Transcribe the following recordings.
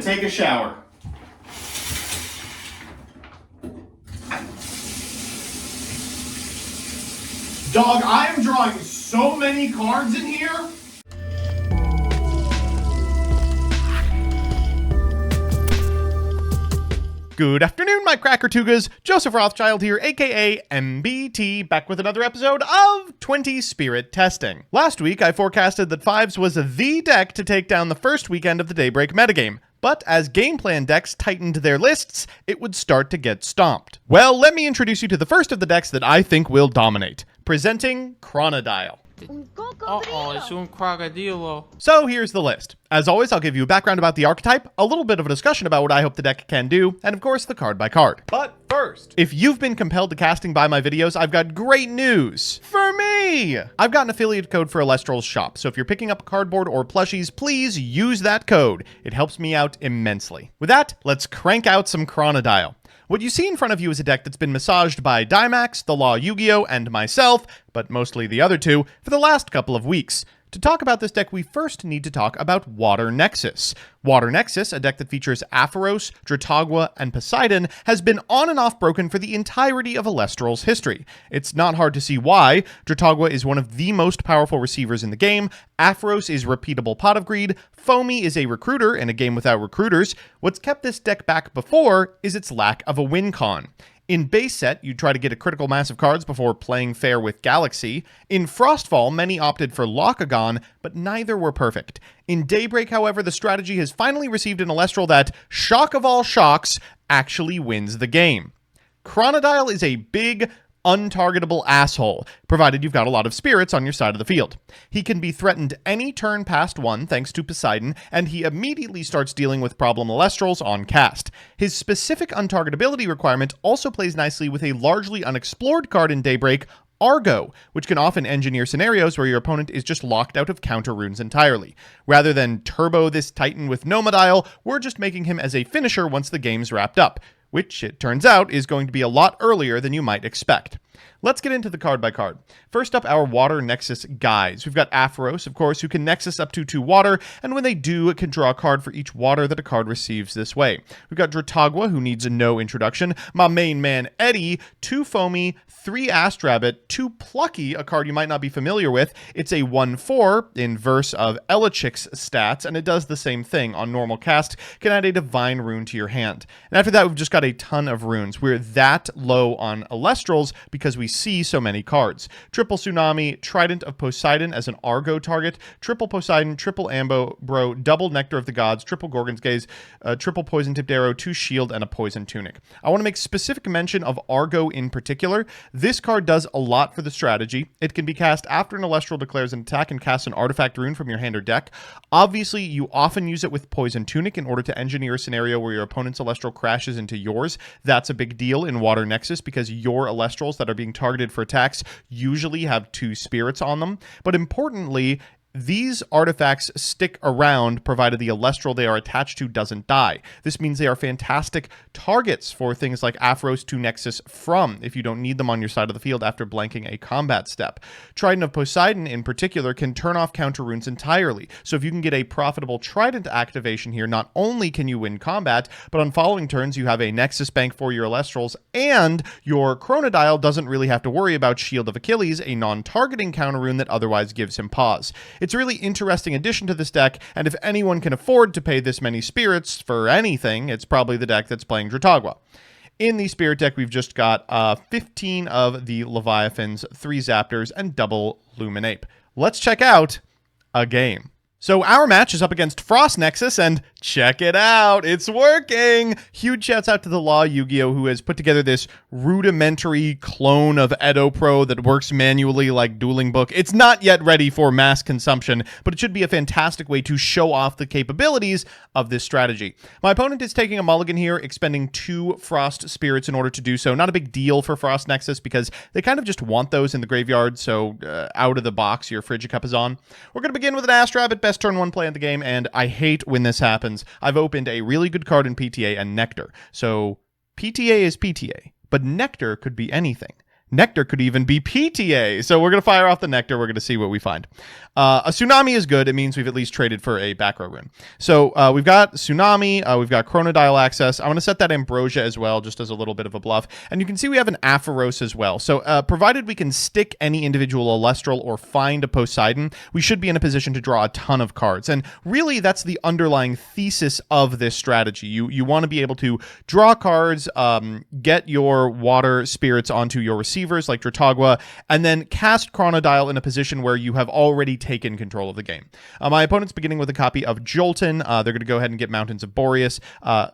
to take a shower. Dog, I am drawing so many cards in here. Good afternoon, my Crackertugas. Joseph Rothschild here, aka MBT, back with another episode of 20 Spirit Testing. Last week, I forecasted that Fives was the deck to take down the first weekend of the Daybreak metagame. But as game plan decks tightened their lists, it would start to get stomped. Well, let me introduce you to the first of the decks that I think will dominate. Presenting Chronodile. It's un Crocodillo. So here's the list. As always, I'll give you a background about the archetype, a little bit of a discussion about what I hope the deck can do, and of course the card by card. But first, if you've been compelled to casting by my videos, I've got great news for me! I've got an affiliate code for Elestrals shop, so if you're picking up a cardboard or plushies, please use that code. It helps me out immensely. With that, let's crank out some Chronodile. What you see in front of you is a deck that's been massaged by Dimax, the Law Yu-Gi-Oh!, and myself, but mostly the other two, for the last couple of weeks. To talk about this deck, we first need to talk about Water Nexus. Water Nexus, a deck that features Aphros, Dratagua, and Poseidon, has been on and off broken for the entirety of Elestrals history. It's not hard to see why. Dratagua is one of the most powerful receivers in the game, Aphros is repeatable Pot of Greed, Foamy is a recruiter in a game without recruiters. What's kept this deck back before is its lack of a win con. In base set, you try to get a critical mass of cards before playing fair with Galaxy. In Frostfall, many opted for Lockagon, but neither were perfect. In Daybreak, however, the strategy has finally received an Elestral that, shock of all shocks, actually wins the game. Chronodile is a big, untargetable asshole, provided you've got a lot of spirits on your side of the field. He can be threatened any turn past one thanks to Poseidon, and he immediately starts dealing with problem Elestrals on cast. His specific untargetability requirement also plays nicely with a largely unexplored card in Daybreak, Argo, which can often engineer scenarios where your opponent is just locked out of counter runes entirely. Rather than turbo this Titan with Nomodile, we're just making him as a finisher once the game's wrapped up, which, it turns out, is going to be a lot earlier than you might expect. Let's get into the card by card. First up, our Water Nexus guys. We've got Aphros, of course, who can Nexus up to 2 water, and when they do, it can draw a card for each water that a card receives this way. We've got Dratagua, who needs no introduction, my main man Eddie, 2 Foamy, 3 Astrabbit, 2 Plucky, a card you might not be familiar with. It's a 1/4 in verse of Elechic's stats, and it does the same thing. On normal cast, can add a Divine Rune to your hand. And after that, we've just got a ton of runes. We're that low on Elestrals because we see so many cards. Triple Tsunami, Trident of Poseidon as an Argo target, Triple Poseidon, Triple Ambro, Double Nectar of the Gods, Triple Gorgon's Gaze, Triple Poison Tipped Arrow, 2 Shield, and a Poison Tunic. I want to make specific mention of Argo in particular. This card does a lot for the strategy. It can be cast after an Elestral declares an attack and casts an artifact rune from your hand or deck. Obviously, you often use it with Poison Tunic in order to engineer a scenario where your opponent's Elestral crashes into yours. That's a big deal in Water Nexus because your Elestrals that are being targeted for attacks usually have 2 spirits on them. But importantly, these artifacts stick around provided the Elestral they are attached to doesn't die. This means they are fantastic targets for things like Aphros to Nexus from, if you don't need them on your side of the field after blanking a combat step. Trident of Poseidon, in particular, can turn off counter runes entirely. So if you can get a profitable Trident activation here, not only can you win combat, but on following turns you have a Nexus bank for your Elestrals, and your Chronodile doesn't really have to worry about Shield of Achilles, a non-targeting counter rune that otherwise gives him pause. It's a really interesting addition to this deck, and if anyone can afford to pay this many spirits for anything, it's probably the deck that's playing Dratagua. In the Spirit deck, we've just got 15 of the Leviathans, 3 Zaptors, and double Luminape. Let's check out a game. So our match is up against Frost Nexus, and check it out, it's working! Huge shouts out to the Law Yu-Gi-Oh! Who has put together this rudimentary clone of Edo Pro that works manually like Dueling Book. It's not yet ready for mass consumption, but it should be a fantastic way to show off the capabilities of this strategy. My opponent is taking a mulligan here, expending 2 Frost Spirits in order to do so. Not a big deal for Frost Nexus because they kind of just want those in the graveyard, so out of the box, your Frigicup is on. We're going to begin with an Astrabbit, best turn 1 play in the game, and I hate when this happens. I've opened a really good card in PTA and Nectar. So PTA is PTA, but Nectar could be anything. Nectar could even be PTA. So we're going to fire off the Nectar. We're going to see what we find. A Tsunami is good. It means we've at least traded for a back row rune. So we've got Tsunami. We've got Chronodile access. I want to set that Ambrosia as well, just as a little bit of a bluff. And you can see we have an Aphoros as well. So provided we can stick any individual Elestral or find a Poseidon, we should be in a position to draw a ton of cards. And really, that's the underlying thesis of this strategy. You want to be able to draw cards, get your water spirits onto your receivers like Dratagua, and then cast Chronodile in a position where you have already taken control of the game. My opponent's beginning with a copy of Jolton. They're going to go ahead and get Mountains of Boreas,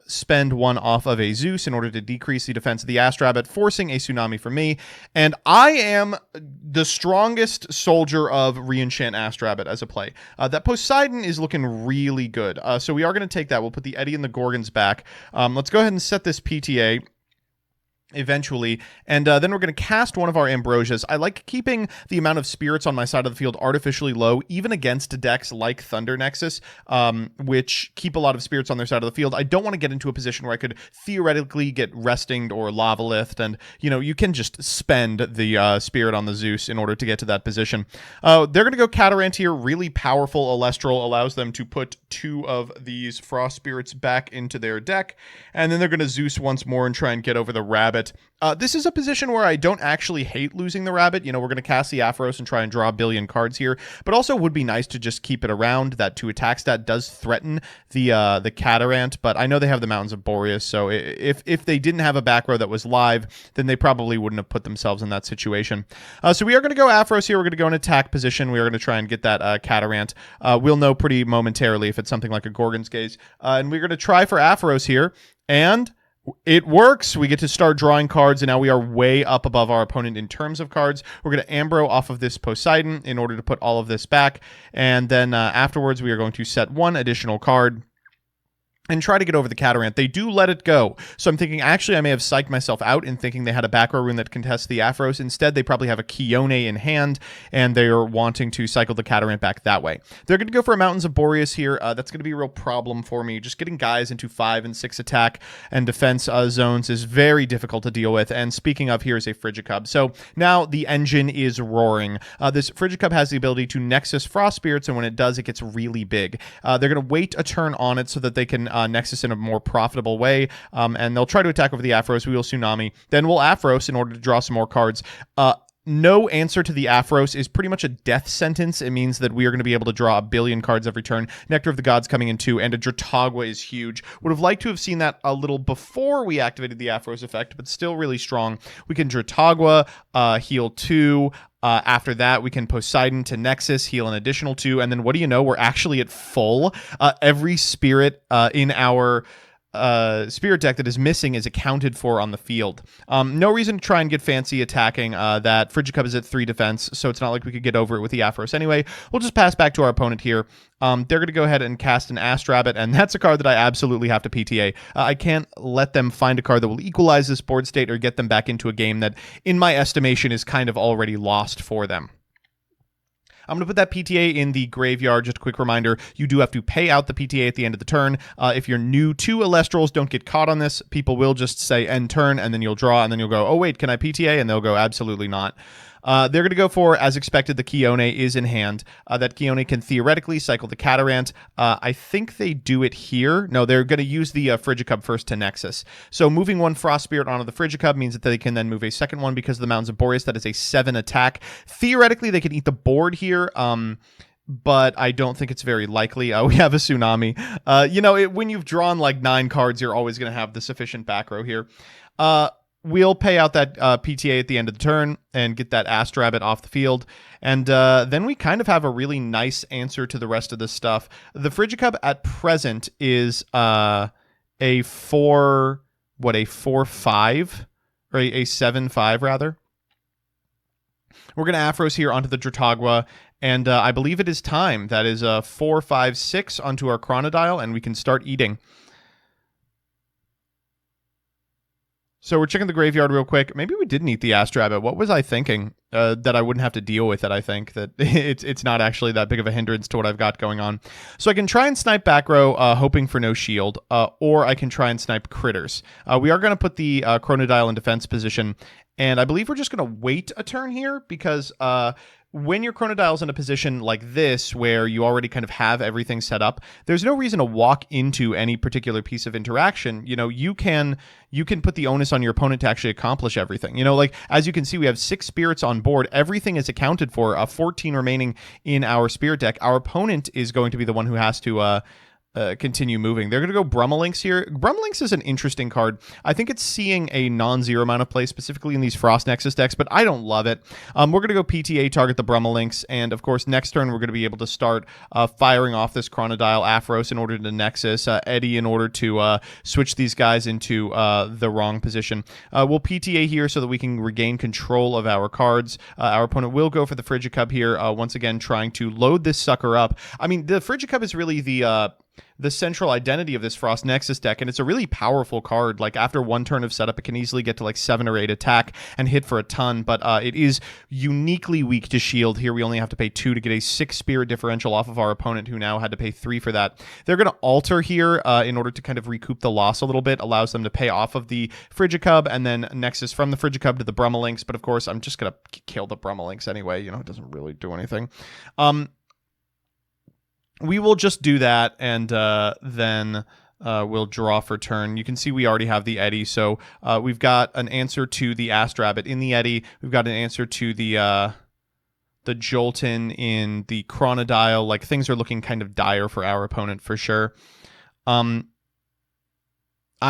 spend one off of a Zeus in order to decrease the defense of the Astrabbit, forcing a Tsunami from me. And I am the strongest soldier of Reenchant Astrabbit as a play. That Poseidon is looking really good. So we are going to take that. We'll put the Eddy and the Gorgons back. Let's go ahead and set this PTA eventually, and then we're going to cast one of our Ambrosias. I like keeping the amount of spirits on my side of the field artificially low, even against decks like Thunder Nexus, which keep a lot of spirits on their side of the field. I don't want to get into a position where I could theoretically get Restinged or Lavalith, and, you know, you can just spend the spirit on the Zeus in order to get to that position. They're going to go Catarant here. Really powerful Elestral, allows them to put 2 of these Frost Spirits back into their deck, and then they're going to Zeus once more and try and get over the Rabbit. This is a position where I don't actually hate losing the Rabbit. You know, we're going to cast the Aphoros and try and draw a billion cards here, but also would be nice to just keep it around. That 2 attack stat does threaten the Catarant, but I know they have the Mountains of Boreas, so if they didn't have a back row that was live, then they probably wouldn't have put themselves in that situation. So we are going to go Aphoros here. We're going to go in attack position. We are going to try and get that Catarant. We'll know pretty momentarily if it's something like a Gorgon's Gaze. And we're going to try for Aphoros here, and it works. We get to start drawing cards, and now we are way up above our opponent in terms of cards. We're going to Ambro off of this Poseidon in order to put all of this back, and then afterwards we are going to set 1 additional card and try to get over the Catarant. They do let it go. So I'm thinking, actually, I may have psyched myself out in thinking they had a back row rune that contests the Aphoros. Instead, they probably have a Kione in hand, and they're wanting to cycle the Catarant back that way. They're going to go for a Mountains of Boreas here. That's going to be a real problem for me. Just getting guys into 5 and 6 attack and defense zones is very difficult to deal with. And speaking of, here's a Frigicub. So now the engine is roaring. This Frigicub has the ability to Nexus Frost Spirits, and when it does, it gets really big. They're going to wait a turn on it so that they can Nexus in a more profitable way, and they'll try to attack over the Aphoros. We will Tsunami. Then we'll Aphoros in order to draw some more cards. No answer to the Aphoros is pretty much a death sentence. It means that we are going to be able to draw a billion cards every turn. Nectar of the Gods coming in 2, and a Dratagua is huge. Would have liked to have seen that a little before we activated the Aphoros effect, but still really strong. We can Dratagua, heal 2. After that, we can Poseidon to Nexus, heal an additional 2, and then what do you know? We're actually at full. Every spirit in our spirit deck that is missing is accounted for on the field. No reason to try and get fancy attacking. That Frigicub is at 3 defense, so it's not like we could get over it with the Aphoros anyway. We'll just pass back to our opponent here. They're going to go ahead and cast an Astrabbit, and that's a card that I absolutely have to PTA. I can't let them find a card that will equalize this board state or get them back into a game that, in my estimation, is kind of already lost for them. I'm going to put that PTA in the graveyard. Just a quick reminder, you do have to pay out the PTA at the end of the turn. If you're new to Elestrals, don't get caught on this. People will just say end turn, and then you'll draw, and then you'll go, oh, wait, can I PTA? And they'll go, absolutely not. They're going to go for, as expected, the Kione is in hand. That Kione can theoretically cycle the Catarant. I think they do it here. No, they're going to use the Frigicub first to Nexus. So moving 1 Frost Spirit onto the Frigicub means that they can then move a second one because of the Mountains of Boreas. That is a 7 attack. Theoretically, they could eat the board here. But I don't think it's very likely. We have a Tsunami. You know, when you've drawn like 9 cards, you're always going to have the sufficient back row here. We'll pay out that PTA at the end of the turn and get that Astrabbit off the field. And then we kind of have a really nice answer to the rest of this stuff. The Frigicub at present is a 4-5? Or a 7-5, rather. We're going to Aphoros here onto the Dratagua, and I believe it is time. That is 4, 5, 6 onto our Chronodile, and we can start eating. So we're checking the graveyard real quick. Maybe we didn't eat the Astrabbit. What was I thinking? That I wouldn't have to deal with it, I think. That it's not actually that big of a hindrance to what I've got going on. So I can try and snipe back row, hoping for no shield, or I can try and snipe critters. We are going to put the Chronodile in defense position, And I believe we're just going to wait a turn here because when your Chronidile's in a position like this, where you already kind of have everything set up, there's no reason to walk into any particular piece of interaction. You know, you can put the onus on your opponent to actually accomplish everything. You know, like, as you can see, we have 6 spirits on board. Everything is accounted for, 14 remaining in our spirit deck. Our opponent is going to be the one who has to continue moving. They're going to go Brummelinx here. Brummelinx is an interesting card. I think it's seeing a non-zero amount of play, specifically in these Frost Nexus decks, but I don't love it. We're going to go PTA, target the Brummelinx, and of course, next turn, we're going to be able to start firing off this Chronodile, Aphros in order to Nexus, Eddie in order to switch these guys into the wrong position. We'll PTA here so that we can regain control of our cards. Our opponent will go for the Frigicub here, once again, trying to load this sucker up. I mean, the Frigicub is really the central identity of this Frost Nexus deck, and it's a really powerful card. Like, after one turn of setup, it can easily get to like 7 or 8 attack and hit for a ton, but it is uniquely weak to shield. Here we only have to pay 2 to get a 6 spirit differential off of our opponent, who now had to pay 3 for that. They're going to alter here in order to kind of recoup the loss a little bit, allows them to pay off of the Frigicub and then Nexus from the Frigicub to the Brummelinx, but of course I'm just going to kill the Brummelinx anyway. You know, it doesn't really do anything. We will just do that, and then we'll draw for turn. You can see we already have the Eddy, so we've got an answer to the Astrabbit in the Eddy. We've got an answer to the Jolton in the Chronodile. Like, things are looking kind of dire for our opponent for sure. I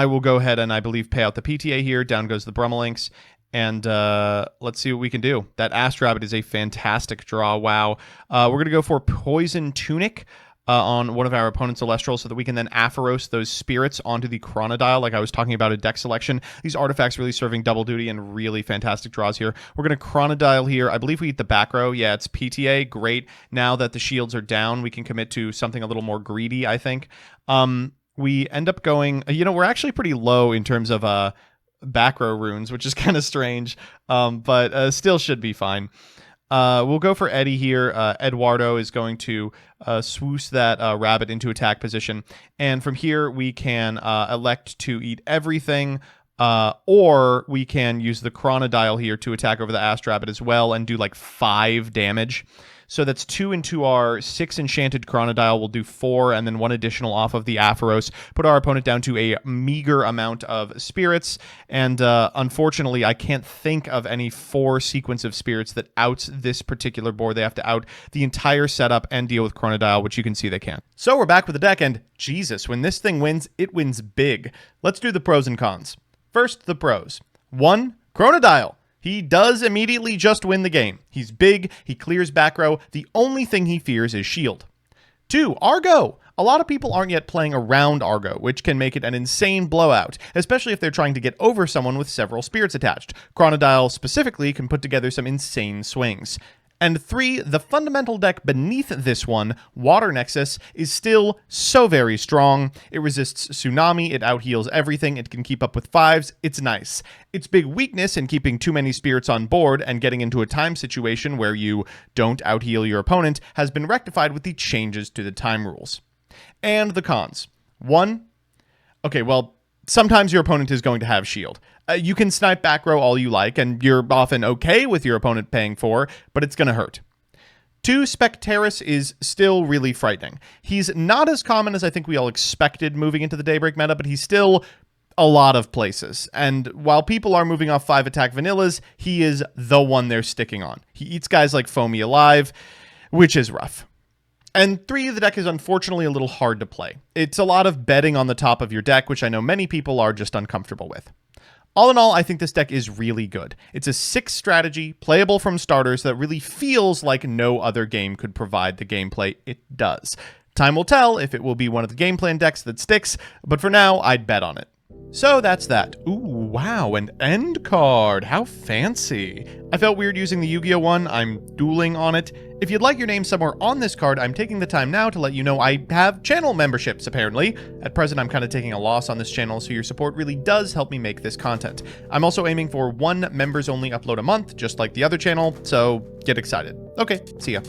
will go ahead and I believe pay out the PTA here. Down goes the Brummelinx. And let's see what we can do. That Astrabbit is a fantastic draw. Wow. We're going to go for Poison Tunic on one of our opponent's Elestrals so that we can then Aphoros those spirits onto the Chronodile, like I was talking about a deck selection. These artifacts really serving double duty and really fantastic draws here. We're going to Chronodile here. I believe we eat the back row. Yeah, it's PTA. Great. Now that the shields are down, we can commit to something a little more greedy, I think. We end up going... You know, we're actually pretty low in terms of... back row runes, which is kind of strange, but still should be fine. We'll go for Eddie here. Eduardo is going to swoosh that rabbit into attack position, and from here we can elect to eat everything, or we can use the Chronodile here to attack over the Astrabbit as well and do like 5 damage. So that's 2 into our 6 enchanted Chronodile. We'll do 4 and then 1 additional off of the Aphoros. Put our opponent down to a meager amount of spirits. And unfortunately, I can't think of any 4 sequence of spirits that outs this particular board. They have to out the entire setup and deal with Chronodile, which you can see they can. So we're back with the deck, and Jesus, when this thing wins, it wins big. Let's do the pros and cons. First, the pros. 1, Chronodile. He does immediately just win the game. He's big, he clears back row, the only thing he fears is shield. 2, Argo. A lot of people aren't yet playing around Argo, which can make it an insane blowout, especially if they're trying to get over someone with several spirits attached. Chronodile specifically can put together some insane swings. And 3, the fundamental deck beneath this one, Water Nexus, is still so very strong. It resists Tsunami, it outheals everything, it can keep up with 5s, it's nice. Its big weakness in keeping too many spirits on board and getting into a time situation where you don't outheal your opponent has been rectified with the changes to the time rules. And the cons. 1, okay, well, sometimes your opponent is going to have shield. You can snipe back row all you like, and you're often okay with your opponent paying 4, but it's going to hurt. 2, Spectaris is still really frightening. He's not as common as I think we all expected moving into the Daybreak meta, but he's still a lot of places. And while people are moving off 5 attack vanillas, he is the one they're sticking on. He eats guys like Foamy alive, which is rough. And 3, the deck is unfortunately a little hard to play. It's a lot of betting on the top of your deck, which I know many people are just uncomfortable with. All in all, I think this deck is really good. It's a 6 strategy, playable from starters, that really feels like no other game could provide the gameplay it does. Time will tell if it will be one of the game plan decks that sticks, but for now, I'd bet on it. So that's that. Ooh, wow, an end card. How fancy. I felt weird using the Yu-Gi-Oh! One. I'm dueling on it. If you'd like your name somewhere on this card, I'm taking the time now to let you know I have channel memberships, apparently. At present, I'm kind of taking a loss on this channel, so your support really does help me make this content. I'm also aiming for 1 members-only upload a month, just like the other channel, so get excited. Okay, see ya.